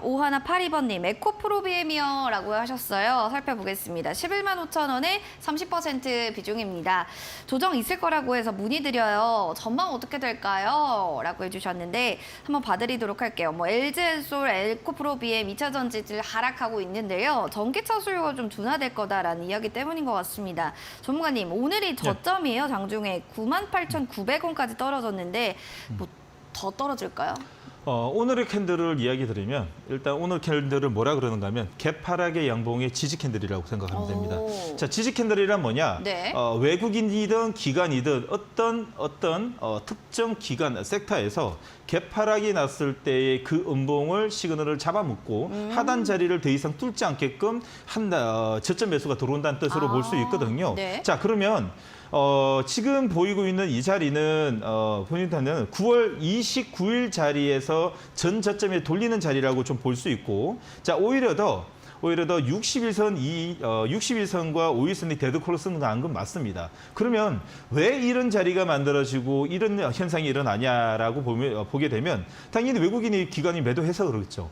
5182번님, 에코프로비엠이요 라고 하셨어요. 살펴보겠습니다. 11만 5천 원에 30% 비중입니다. 조정 있을 거라고 해서 문의드려요. 전망 어떻게 될까요? 라고 해주셨는데 한번 봐드리도록 할게요. LG엔솔, 에코프로비엠 2차 전지들 하락하고 있는데요. 전기차 수요가 좀 둔화될 거다라는 이야기 때문인 것 같습니다. 전문가님, 오늘이 저점이에요. 장중에 98,900원까지 떨어졌는데 뭐 더 떨어질까요? 오늘의 캔들을 이야기 드리면 일단 오늘 캔들을 뭐라 그러는가 하면 개파락의 양봉의 지지 캔들이라고 생각하면 됩니다. 자, 지지 캔들이란 뭐냐? 네. 외국인이든 기관이든 어떤 특정 기관, 섹터에서 개파락이 났을 때의 그 음봉을 시그널을 잡아먹고 하단 자리를 더 이상 뚫지 않게끔 저점 매수가 들어온다는 뜻으로 볼 수 있거든요. 네. 자, 그러면 지금 보이고 있는 이 자리는 본인한테는 9월 29일 자리에서 전 저점에 돌리는 자리라고 좀 볼 수 있고, 자, 오히려 더 61선과 5일선이 데드크로스는 간 건 맞습니다. 그러면 왜 이런 자리가 만들어지고 이런 현상이 일어나냐라고 보게 되면 당연히 외국인이 기관이 매도해서 그렇죠.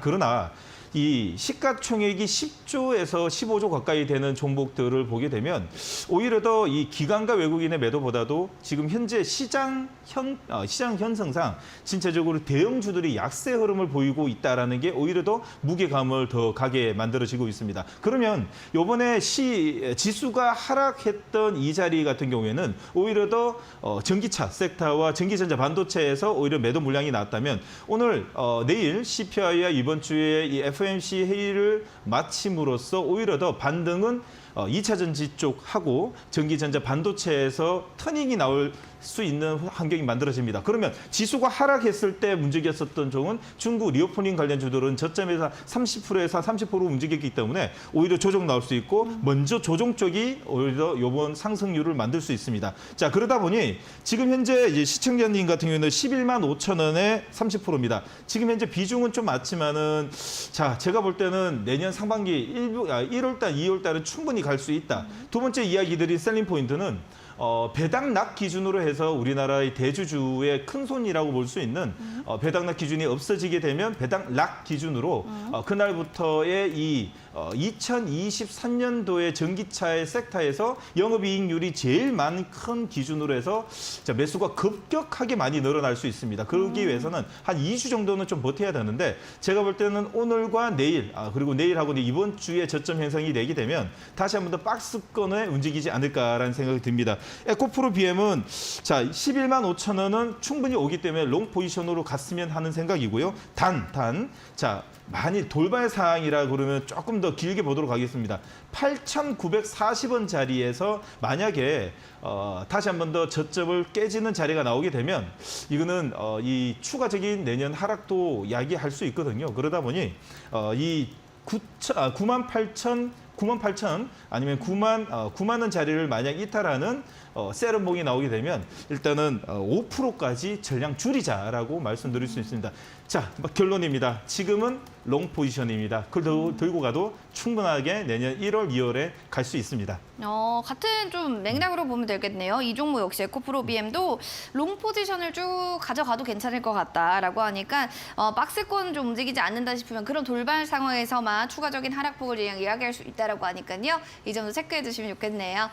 그러나 이 시가총액이 10조에서 15조 가까이 되는 종목들을 보게 되면 오히려 더 이 기관과 외국인의 매도보다도 지금 현재 시장 현상상 전체적으로 대형주들이 약세 흐름을 보이고 있다라는 게 오히려 더 무게감을 더 가게 만들어지고 있습니다. 그러면 이번에 지수가 하락했던 이 자리 같은 경우에는 오히려 더 전기차 섹터와 전기전자 반도체에서 오히려 매도 물량이 나왔다면 오늘 내일 CPI와 이번 주에 이 FOMC 회의를 마침으로써 오히려 더 반등은 2차 전지 쪽하고 전기전자 반도체에서 터닝이 나올 수 있는 환경이 만들어집니다. 그러면 지수가 하락했을 때 움직였었던 종은 중국 리오프닝 관련 주들은 저점에서 30%에서 30% 움직였기 때문에 오히려 조정 나올 수 있고 먼저 조정 쪽이 오히려 이번 상승률을 만들 수 있습니다. 자, 그러다 보니 지금 현재 이제 시청자님 같은 경우에는 11만 5천 원에 30%입니다. 지금 현재 비중은 좀 많지만은 자, 제가 볼 때는 내년 상반기 1월달, 2월달은 충분히 갈 수 있다. 두 번째 이야기 드린 셀링 포인트는 배당락 기준으로 해서 우리나라의 대주주의 큰 손이라고 볼 수 있는 배당락 기준이 없어지게 되면 배당락 기준으로 그날부터의 이 2023년도의 전기차의 섹터에서 영업이익률이 제일 많은 큰 기준으로 해서 매수가 급격하게 많이 늘어날 수 있습니다. 그러기 위해서는 한 2주 정도는 좀 버텨야 되는데 제가 볼 때는 오늘과 내일 그리고 내일하고 이번 주에 저점 형성이 되게 되면 다시 한 번 더 박스권에 움직이지 않을까라는 생각이 듭니다. 에코프로 BM은 자 11만 5천 원은 충분히 오기 때문에 롱 포지션으로 갔으면 하는 생각이고요. 자 많이 돌발 사항이라 그러면 조금 더 길게 보도록 하겠습니다. 8,940원 자리에서 만약에 다시 한 번 더 저점을 깨지는 자리가 나오게 되면 이거는 이 추가적인 내년 하락도 야기할 수 있거든요. 그러다 보니 이 98,000 아니면 9만 원 자리를 만약 이탈하는 세럼봉이 나오게 되면 일단은 5%까지 전량 줄이자라고 말씀드릴 수 있습니다. 자, 결론입니다. 지금은 롱 포지션입니다. 그걸 들고 가도 충분하게 내년 1월, 2월에 갈 수 있습니다. 같은 좀 맥락으로 보면 되겠네요. 이 종목 역시 에코프로비엠도 롱 포지션을 쭉 가져가도 괜찮을 것 같다라고 하니까 박스권 좀 움직이지 않는다 싶으면 그런 돌발 상황에서만 추가적인 하락폭을 이야기할 수 있다라고 하니까요. 이 점도 체크해 주시면 좋겠네요.